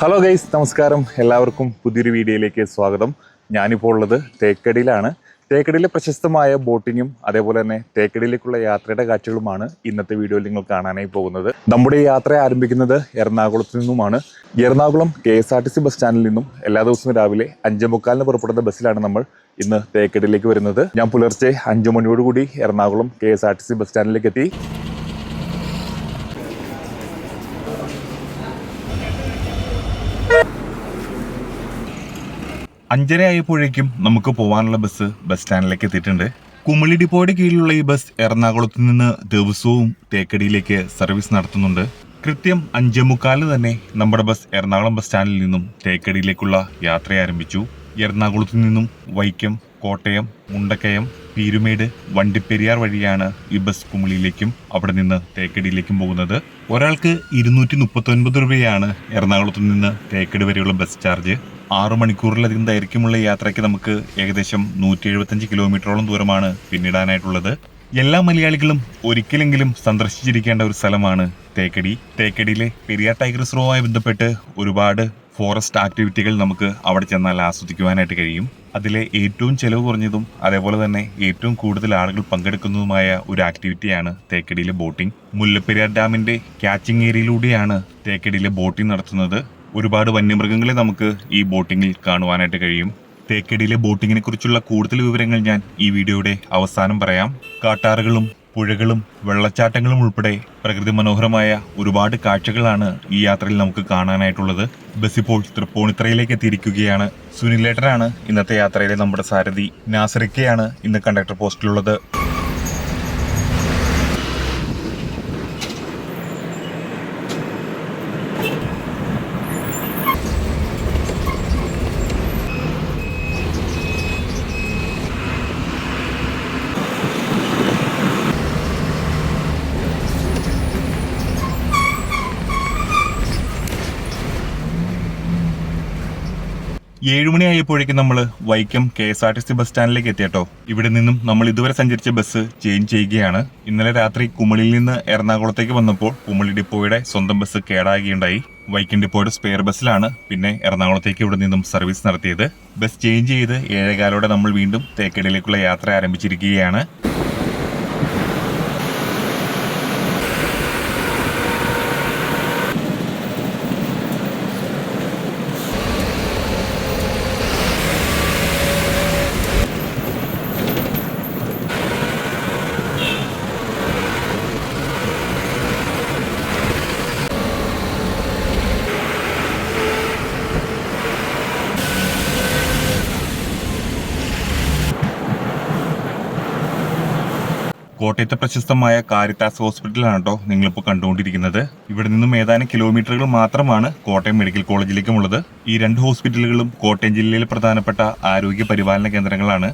Hello guys, നമസ്കാരം. എല്ലാവർക്കും പുതിയൊരു വീഡിയോയിലേക്ക് സ്വാഗതം. ഞാനിപ്പോൾ ഉള്ളത് തേക്കടിയിലാണ്. തേക്കടിയിലെ പ്രശസ്തമായ ബോട്ടിങ്ങും അതേപോലെ തന്നെ തേക്കടിയിലേക്കുള്ള യാത്രയുടെ കാഴ്ചകളുമാണ് ഇന്നത്തെ വീഡിയോയിൽ നിങ്ങൾ കാണാനായി പോകുന്നത്. നമ്മുടെ ഈ യാത്ര ആരംഭിക്കുന്നത് എറണാകുളത്ത് നിന്നുമാണ്. എറണാകുളം KSRTC ബസ് സ്റ്റാൻഡിൽ നിന്നും എല്ലാ ദിവസവും രാവിലെ 5:45 പുറപ്പെടുന്ന ബസ്സിലാണ് നമ്മൾ ഇന്ന് തേക്കടിയിലേക്ക് വരുന്നത്. ഞാൻ പുലർച്ചെ 5 മണിയോടുകൂടി എറണാകുളം KSRTC ബസ് സ്റ്റാൻഡിലേക്ക് എത്തി. 5:30 ആയപ്പോഴേക്കും നമുക്ക് പോകാനുള്ള ബസ് സ്റ്റാൻഡിലേക്ക് എത്തിയിട്ടുണ്ട്. കുമളി ഡിപ്പോയുടെ കീഴിലുള്ള ഈ ബസ് എറണാകുളത്ത് നിന്ന് ദിവസവും തേക്കടിയിലേക്ക് സർവീസ് നടത്തുന്നുണ്ട്. കൃത്യം 5:45 തന്നെ നമ്മുടെ ബസ് എറണാകുളം ബസ് സ്റ്റാൻഡിൽ നിന്നും തേക്കടിയിലേക്കുള്ള യാത്ര ആരംഭിച്ചു. എറണാകുളത്ത് നിന്നും വൈക്കം, കോട്ടയം, മുണ്ടക്കയം, പീരുമേട്, വണ്ടിപ്പെരിയാർ വഴിയാണ് ഈ ബസ് കുമളിയിലേക്കും അവിടെ നിന്ന് തേക്കടിയിലേക്കും പോകുന്നത്. ഒരാൾക്ക് 239 രൂപയാണ് എറണാകുളത്ത് നിന്ന് തേക്കടി വരെയുള്ള ബസ് ചാർജ്. 6 മണിക്കൂറിലധികം ദൈർഘ്യമുള്ള യാത്രയ്ക്ക് നമുക്ക് ഏകദേശം 175 കിലോമീറ്ററോളം ദൂരമാണ് പിന്നിടാനായിട്ടുള്ളത്. എല്ലാ മലയാളികളും ഒരിക്കലെങ്കിലും സന്ദർശിച്ചിരിക്കേണ്ട ഒരു സ്ഥലമാണ് തേക്കടി. തേക്കടിയിലെ പെരിയാർ ടൈഗർ റിസർവുമായി ബന്ധപ്പെട്ട് ഒരുപാട് ഫോറസ്റ്റ് ആക്ടിവിറ്റികൾ നമുക്ക് അവിടെ ചെന്നാൽ ആസ്വദിക്കുവാനായിട്ട് കഴിയും. അതിലെ ഏറ്റവും ചെലവ് കുറഞ്ഞതും അതേപോലെ തന്നെ ഏറ്റവും കൂടുതൽ ആളുകൾ പങ്കെടുക്കുന്നതുമായ ഒരു ആക്ടിവിറ്റിയാണ് തേക്കടിയിലെ ബോട്ടിംഗ്. മുല്ലപ്പെരിയാർ ഡാമിന്റെ ക്യാച്ചിങ് ഏരിയയിലൂടെയാണ് തേക്കടിയിലെ ബോട്ടിംഗ് നടത്തുന്നത്. ഒരുപാട് വന്യമൃഗങ്ങളെ നമുക്ക് ഈ ബോട്ടിങ്ങിൽ കാണുവാനായിട്ട് കഴിയും. തേക്കടിയിലെ ബോട്ടിങ്ങിനെ കുറിച്ചുള്ള കൂടുതൽ വിവരങ്ങൾ ഞാൻ ഈ വീഡിയോയുടെ അവസാനം പറയാം. കാട്ടാറുകളും പുഴകളും വെള്ളച്ചാട്ടങ്ങളും ഉൾപ്പെടെ പ്രകൃതി മനോഹരമായ ഒരുപാട് കാഴ്ചകളാണ് ഈ യാത്രയിൽ നമുക്ക് കാണാനായിട്ടുള്ളത്. ബസ് ഇപ്പോൾ തൃപ്പൂണിത്തറയിലേക്ക് എത്തിയിരിക്കുകയാണ്. സുനിലേട്ടനാണ് ഇന്നത്തെ യാത്രയിലെ നമ്മുടെ സാരഥി. നാസറിക്കയാണ് ഇന്ന് കണ്ടക്ടർ പോസ്റ്റിലുള്ളത്. ഏഴുമണിയായപ്പോഴേക്കും നമ്മൾ വൈക്കം KSRTC ബസ് സ്റ്റാൻഡിലേക്ക് എത്തിയട്ടോ. ഇവിടെ നിന്നും നമ്മൾ ഇതുവരെ സഞ്ചരിച്ച ബസ് ചേഞ്ച് ചെയ്യുകയാണ്. ഇന്നലെ രാത്രി കുമളിയിൽ നിന്ന് എറണാകുളത്തേക്ക് വന്നപ്പോൾ കുമളി ഡിപ്പോയുടെ സ്വന്തം ബസ് കേടാകുകയുണ്ടായി. വൈക്കം ഡിപ്പോയുടെ സ്പെയർ ബസ്സിലാണ് പിന്നെ എറണാകുളത്തേക്ക് ഇവിടെ നിന്നും സർവീസ് നടത്തിയത്. ബസ് ചേഞ്ച് ചെയ്ത് 7:15 നമ്മൾ വീണ്ടും തേക്കടിയിലേക്കുള്ള യാത്ര ആരംഭിച്ചിരിക്കുകയാണ്. കോട്ടയത്തെ പ്രശസ്തമായ കാരിത്താസ് ഹോസ്പിറ്റലാണ് കേട്ടോ നിങ്ങളിപ്പോൾ കണ്ടുകൊണ്ടിരിക്കുന്നത്. ഇവിടെ നിന്നും ഏതാനും കിലോമീറ്ററുകൾ മാത്രമാണ് കോട്ടയം മെഡിക്കൽ കോളേജിലേക്കുമുള്ളത്. ഈ 2 ഹോസ്പിറ്റലുകളും കോട്ടയം ജില്ലയിലെ പ്രധാനപ്പെട്ട ആരോഗ്യ പരിപാലന കേന്ദ്രങ്ങളാണ്.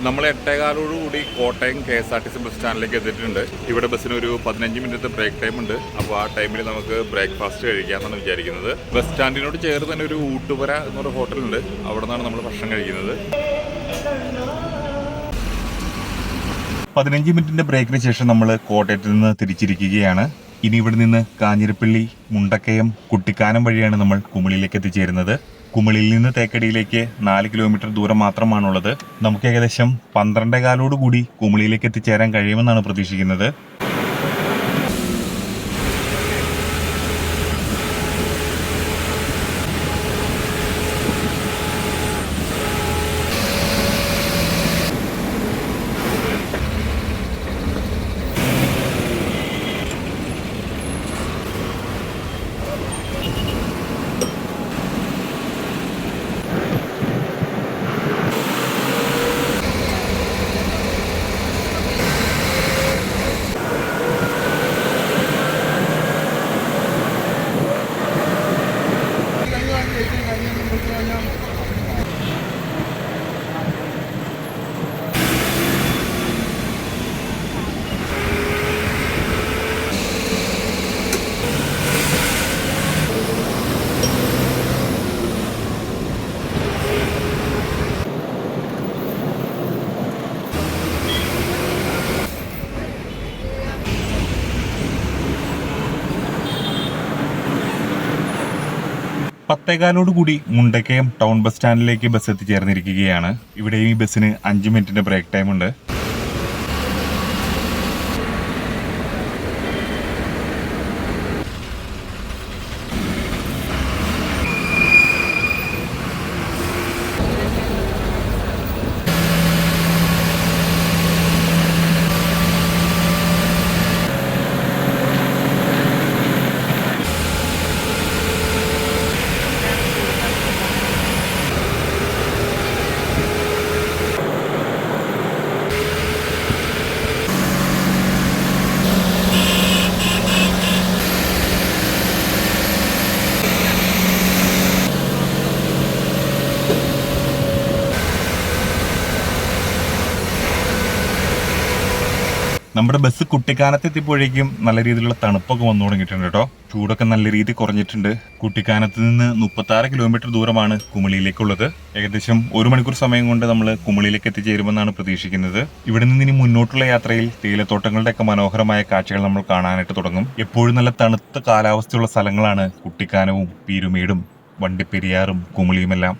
നമ്മൾ 8:15 കോട്ടയം KSRTC ബസ് സ്റ്റാൻഡിലേക്ക് എത്തിയിട്ടുണ്ട്. ഇവിടെ ബസ്സിന് ഒരു 15 മിനിറ്റ് ബ്രേക്ക് ടൈം ഉണ്ട്. അപ്പോൾ ആ ടൈമിൽ നമുക്ക് ബ്രേക്ക്ഫാസ്റ്റ് കഴിക്കാമെന്നാണ് വിചാരിക്കുന്നത്. ബസ് സ്റ്റാൻഡിനോട് ചേർന്ന് തന്നെ ഒരു ഊട്ടുപുര എന്നൊരു ഹോട്ടലുണ്ട്. അവിടെ നിന്നാണ് നമ്മൾ ഭക്ഷണം കഴിക്കുന്നത്. 15 മിനിറ്റിന്റെ ബ്രേക്കിന് ശേഷം നമ്മൾ കോട്ടയത്ത് നിന്ന് തിരിച്ചിരിക്കുകയാണ്. ഇനി ഇവിടെ നിന്ന് കാഞ്ഞിരപ്പള്ളി, മുണ്ടക്കയം, കുട്ടിക്കാനം വഴിയാണ് നമ്മൾ കുമളിയിലേക്ക് എത്തിച്ചേരുന്നത്. കുമളിയിൽ നിന്ന് തേക്കടിയിലേക്ക് 4 കിലോമീറ്റർ ദൂരം മാത്രമാണുള്ളത്. നമുക്ക് ഏകദേശം 12:15 കൂടി കുമളിയിലേക്ക് എത്തിച്ചേരാൻ കഴിയുമെന്നാണ് പ്രതീക്ഷിക്കുന്നത്. പത്തേകാലോടുകൂടി മുണ്ടക്കയം ടൗൺ ബസ് സ്റ്റാൻഡിലേക്ക് ബസ് എത്തിച്ചേർന്നിരിക്കുകയാണ്. ഇവിടെയും ഈ ബസ്സിന് 5 മിനിറ്റിന്റെ ബ്രേക്ക് ടൈം ഉണ്ട്. നമ്മുടെ ബസ് കുട്ടിക്കാനത്ത് എത്തിയപ്പോഴേക്കും നല്ല രീതിയിലുള്ള തണുപ്പൊക്കെ വന്നു തുടങ്ങിയിട്ടുണ്ട് കേട്ടോ. ചൂടൊക്കെ നല്ല രീതിയിൽ കുറഞ്ഞിട്ടുണ്ട്. കുട്ടിക്കാനത്ത് നിന്ന് 36 കിലോമീറ്റർ ദൂരമാണ് കുമളിയിലേക്കുള്ളത്. ഏകദേശം 1 മണിക്കൂർ സമയം കൊണ്ട് നമ്മൾ കുമളിയിലേക്ക് എത്തിച്ചേരുമെന്നാണ് പ്രതീക്ഷിക്കുന്നത്. ഇവിടെ നിന്ന് ഇനി മുന്നോട്ടുള്ള യാത്രയിൽ തേയിലത്തോട്ടങ്ങളുടെ ഒക്കെ മനോഹരമായ കാഴ്ചകൾ നമ്മൾ കാണാനായിട്ട് തുടങ്ങും. എപ്പോഴും നല്ല തണുത്ത കാലാവസ്ഥയുള്ള സ്ഥലങ്ങളാണ് കുട്ടിക്കാനവും പീരുമേടും വണ്ടിപ്പെരിയാറും കുമളിയുമെല്ലാം.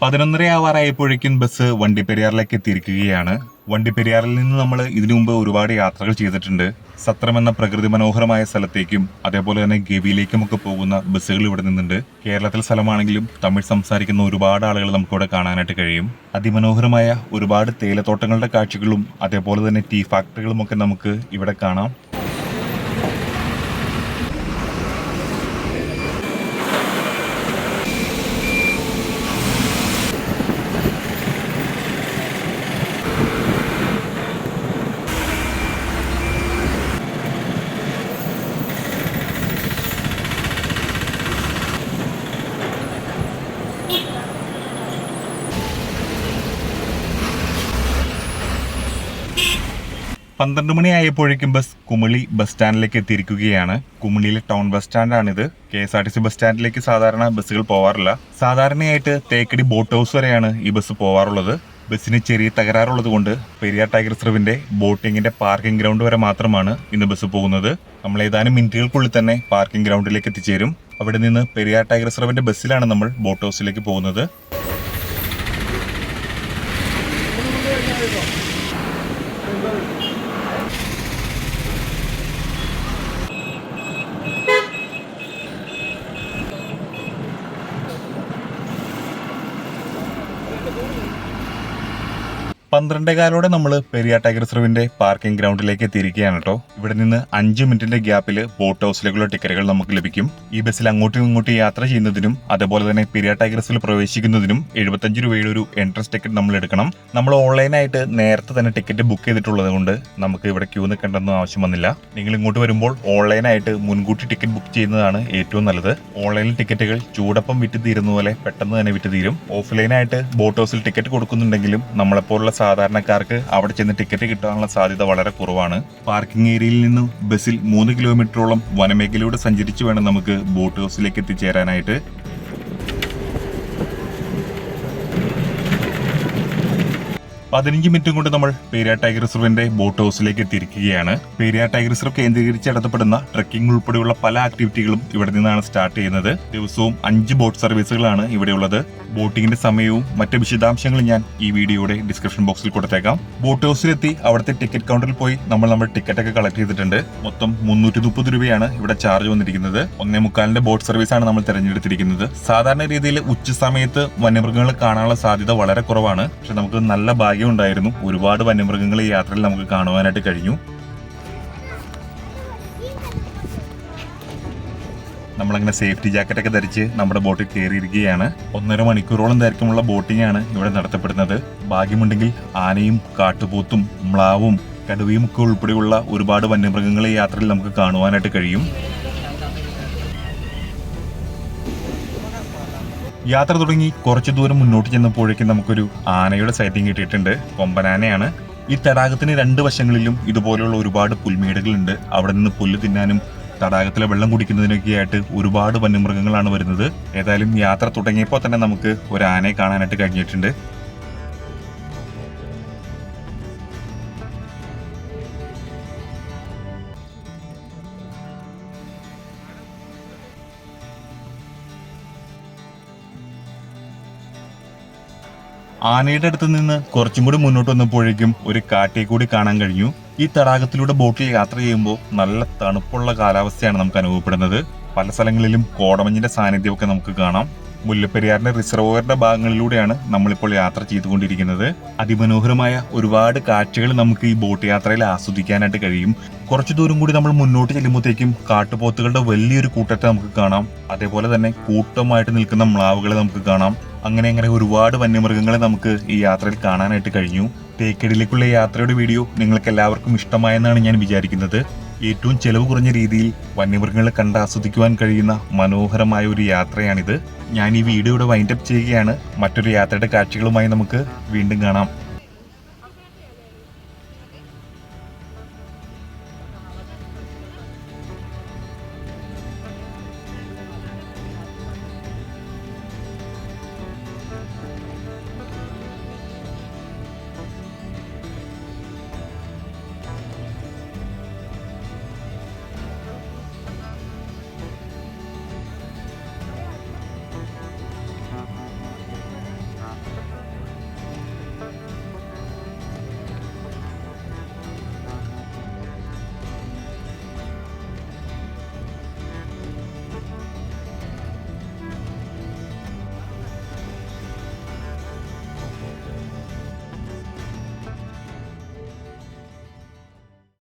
പതിനൊന്നരയാവാറായപ്പോഴേക്കും ബസ് വണ്ടിപ്പെരിയാറിലേക്ക് എത്തിയിരിക്കുകയാണ്. വണ്ടിപ്പെരിയാറിൽ നിന്ന് നമ്മൾ ഇതിനു മുമ്പ് ഒരുപാട് യാത്രകൾ ചെയ്തിട്ടുണ്ട്. സത്രം എന്ന പ്രകൃതി മനോഹരമായ സ്ഥലത്തേക്കും അതേപോലെ തന്നെ ഗവിയിലേക്കും ഒക്കെ പോകുന്ന ബസ്സുകൾ ഇവിടെ നിന്നുണ്ട്. കേരളത്തിലെ സ്ഥലമാണെങ്കിലും തമിഴ് സംസാരിക്കുന്ന ഒരുപാട് ആളുകൾ നമുക്കിവിടെ കാണാനായിട്ട് കഴിയും. അതിമനോഹരമായ ഒരുപാട് തേയിലത്തോട്ടങ്ങളുടെ കാഴ്ചകളും അതേപോലെ തന്നെ ടീ ഫാക്ടറികളും ഒക്കെ നമുക്ക് ഇവിടെ കാണാം. പന്ത്രണ്ട് മണിയായപ്പോഴേക്കും ബസ് കുമളി ബസ് സ്റ്റാൻഡിലേക്ക് എത്തിയിരിക്കുകയാണ്. കുമളിയിലെ ടൗൺ ബസ് സ്റ്റാൻഡാണിത്. KSRTC ബസ് സ്റ്റാൻഡിലേക്ക് സാധാരണ ബസ്സുകൾ പോവാറില്ല. സാധാരണയായിട്ട് തേക്കടി ബോട്ട് ഹൗസ് വരെയാണ് ഈ ബസ് പോവാറുള്ളത്. ബസ്സിന് ചെറിയ തകരാറുള്ളത് കൊണ്ട് പെരിയാർ ടൈഗർ റിസർവിന്റെ ബോട്ടിങ്ങിന്റെ പാർക്കിംഗ് ഗ്രൗണ്ട് വരെ മാത്രമാണ് ഇന്ന് ബസ് പോകുന്നത്. നമ്മൾ ഏതാനും മിനിറ്റുകൾക്കുള്ളിൽ തന്നെ പാർക്കിംഗ് ഗ്രൗണ്ടിലേക്ക് എത്തിച്ചേരും. അവിടെ നിന്ന് പെരിയാർ ടൈഗർ റിസർവിന്റെ ബസ്സിലാണ് നമ്മൾ ബോട്ട് ഹൗസിലേക്ക് പോകുന്നത്. 12:15 നമ്മൾ പെരിയാർ ടൈഗർ റിസർവിന്റെ പാർക്കിംഗ് ഗ്രൗണ്ടിലേക്ക് എത്തിയിരിക്കുകയാണ് കേട്ടോ. ഇവിടെ നിന്ന് 5 മിനിറ്റിന്റെ ഗ്യാപ്പിൽ ബോട്ട് ഹൗസിലേക്കുള്ള ടിക്കറ്റുകൾ നമുക്ക് ലഭിക്കും. ഈ ബസ്സിൽ അങ്ങോട്ടും ഇങ്ങോട്ടും യാത്ര ചെയ്യുന്നതിനും അതുപോലെ തന്നെ പെരിയാർ ടൈഗർ റിസർവിൽ പ്രവേശിക്കുന്നതിനും 75 രൂപയുടെ ഒരു എൻട്രൻസ് ടിക്കറ്റ് നമ്മൾ എടുക്കണം. നമ്മൾ ഓൺലൈനായിട്ട് നേരത്തെ തന്നെ ടിക്കറ്റ് ബുക്ക് ചെയ്തിട്ടുള്ളത് കൊണ്ട് നമുക്ക് ഇവിടെ ക്യൂ നിൽക്കേണ്ടെന്ന് ആവശ്യം വന്നില്ല. നിങ്ങൾ ഇങ്ങോട്ട് വരുമ്പോൾ ഓൺലൈനായിട്ട് മുൻകൂട്ടി ടിക്കറ്റ് ബുക്ക് ചെയ്യുന്നതാണ് ഏറ്റവും നല്ലത്. ഓൺലൈനിൽ ടിക്കറ്റുകൾ ചൂടപ്പം വിറ്റ് തീരുന്ന പോലെ പെട്ടെന്ന് തന്നെ വിറ്റ് തീരും. ഓഫ്ലൈനായിട്ട് ബോട്ട് ഹൗസിൽ ടിക്കറ്റ് കൊടുക്കുന്നുണ്ടെങ്കിലും നമ്മളെപ്പോലുള്ള സാധാരണക്കാർക്ക് അവിടെ ചെന്ന് ടിക്കറ്റ് കിട്ടാനുള്ള സാധ്യത വളരെ കുറവാണ്. പാർക്കിംഗ് ഏരിയയിൽ നിന്നും ബസ്സിൽ 3 കിലോമീറ്ററോളം വനമേഖലയിലൂടെ സഞ്ചരിച്ചു വേണം നമുക്ക് ബോട്ട് ഹൗസിലേക്ക് എത്തിച്ചേരാനായിട്ട്. പതിനഞ്ച് മിനിറ്റും കൊണ്ട് നമ്മൾ പെരിയാർ ടൈഗർ റിസർവിന്റെ ബോട്ട് ഹൗസിലേക്ക് എത്തിയിരിക്കുകയാണ്. പെരിയാർ ടൈഗർ റിസർവ് കേന്ദ്രീകരിച്ച് നടത്തപ്പെടുന്ന ട്രക്കിംഗ് ഉൾപ്പെടെയുള്ള പല ആക്ടിവിറ്റികളും ഇവിടെ നിന്നാണ് സ്റ്റാർട്ട് ചെയ്യുന്നത്. ദിവസവും 5 ബോട്ട് സർവീസുകളാണ് ഇവിടെയുള്ളത്. ബോട്ടിങ്ങിന്റെ സമയവും മറ്റ് വിശദാംശങ്ങളും ഞാൻ ഈ വീഡിയോയുടെ ഡിസ്ക്രിപ്ഷൻ ബോക്സിൽ കൊടുത്തേക്കാം. ബോട്ട് ഹൗസിലെത്തി അവിടുത്തെ ടിക്കറ്റ് കൗണ്ടറിൽ പോയി നമ്മൾ ടിക്കറ്റ് ഒക്കെ കളക്ട് ചെയ്തിട്ടുണ്ട്. മൊത്തം 330 രൂപയാണ് ഇവിടെ ചാർജ് വന്നിരിക്കുന്നത്. 1:45 ബോട്ട് സർവീസാണ് നമ്മൾ തിരഞ്ഞെടുത്തിരിക്കുന്നത്. സാധാരണ രീതിയിൽ ഉച്ച സമയത്ത് വന്യമൃഗങ്ങളെ കാണാനുള്ള സാധ്യത വളരെ കുറവാണ്. പക്ഷെ നമുക്ക് നല്ല ഭാഗ്യം ഉണ്ടായിരുന്നു. ഒരുപാട് വന്യമൃഗങ്ങളെ ഈ യാത്രയിൽ നമുക്ക് കാണുവാനായിട്ട് കഴിഞ്ഞു. നമ്മളങ്ങനെ സേഫ്റ്റി ജാക്കറ്റ് ഒക്കെ ധരിച്ച് നമ്മുടെ ബോട്ടിൽ കയറിയിരിക്കുകയാണ്. 1.5 മണിക്കൂറോളം ദൈർഘ്യമുള്ള ബോട്ടിംഗ് ആണ് ഇവിടെ നടത്തപ്പെടുന്നത്. ഭാഗ്യമുണ്ടെങ്കിൽ ആനയും കാട്ടുപോത്തും മ്ലാവും കടുവയും ഒക്കെ ഉൾപ്പെടെയുള്ള ഒരുപാട് വന്യമൃഗങ്ങളെ യാത്രയിൽ നമുക്ക് കാണുവാനായിട്ട് കഴിയും. യാത്ര തുടങ്ങി കുറച്ചു ദൂരം മുന്നോട്ട് ചെന്നപ്പോഴേക്കും നമുക്കൊരു ആനയുടെ സൈറ്റിംഗ് കിട്ടിയിട്ടുണ്ട്. കൊമ്പനാനയാണ്. ഈ തടാകത്തിന് 2 വശങ്ങളിലും ഇതുപോലെയുള്ള ഒരുപാട് പുൽമേടുകളുണ്ട്. അവിടെ നിന്ന് പുല്ല് തിന്നാനും തടാകത്തിലെ വെള്ളം കുടിക്കുന്നതിനൊക്കെ ആയിട്ട് ഒരുപാട് വന്യമൃഗങ്ങളാണ് വരുന്നത്. ഏതായാലും യാത്ര തുടങ്ങിയപ്പോൾ തന്നെ നമുക്ക് ഒരു ആനയെ കാണാനായിട്ട് കഴിഞ്ഞിട്ടുണ്ട്. ആനയുടെ അടുത്ത് നിന്ന് കുറച്ചും കൂടി മുന്നോട്ട് വന്നപ്പോഴേക്കും ഒരു കാറ്റേ കൂടി കാണാൻ കഴിഞ്ഞു. ഈ തടാകത്തിലൂടെ ബോട്ടിൽ യാത്ര ചെയ്യുമ്പോൾ നല്ല തണുപ്പുള്ള കാലാവസ്ഥയാണ് നമുക്ക് അനുഭവപ്പെടുന്നത്. പല സ്ഥലങ്ങളിലും കോടമഞ്ഞിന്റെ സാന്നിധ്യമൊക്കെ നമുക്ക് കാണാം. മുല്ലപ്പെരിയാറിന്റെ റിസർവോയറിന്റെ ഭാഗങ്ങളിലൂടെയാണ് നമ്മളിപ്പോൾ യാത്ര ചെയ്തുകൊണ്ടിരിക്കുന്നത്. അതിമനോഹരമായ ഒരുപാട് കാഴ്ചകൾ നമുക്ക് ഈ ബോട്ട് യാത്രയിൽ ആസ്വദിക്കാനായിട്ട് കഴിയും. കുറച്ചു ദൂരം കൂടി നമ്മൾ മുന്നോട്ട് ചെല്ലുമ്പോഴത്തേക്കും കാട്ടുപോത്തുകളുടെ വലിയൊരു കൂട്ടത്തെ നമുക്ക് കാണാം. അതേപോലെ തന്നെ കൂട്ടമായിട്ട് നിൽക്കുന്ന മ്ലാവുകളെ നമുക്ക് കാണാം. അങ്ങനെ ഒരുപാട് വന്യമൃഗങ്ങളെ നമുക്ക് ഈ യാത്രയിൽ കാണാനായിട്ട് കഴിഞ്ഞു. തേക്കടിയിലേക്കുള്ള യാത്രയുടെ വീഡിയോ നിങ്ങൾക്ക് എല്ലാവർക്കും ഇഷ്ടമായെന്നാണ് ഞാൻ വിചാരിക്കുന്നത്. ഏറ്റവും ചെലവ് കുറഞ്ഞ രീതിയിൽ വന്യമൃഗങ്ങളെ കണ്ട് ആസ്വദിക്കുവാൻ കഴിയുന്ന മനോഹരമായ ഒരു യാത്രയാണിത്. ഞാൻ ഈ വീഡിയോയുടെ വൈൻഡപ്പ് ചെയ്യുകയാണ്. മറ്റൊരു യാത്രയുടെ കാഴ്ചകളുമായി നമുക്ക് വീണ്ടും കാണാം.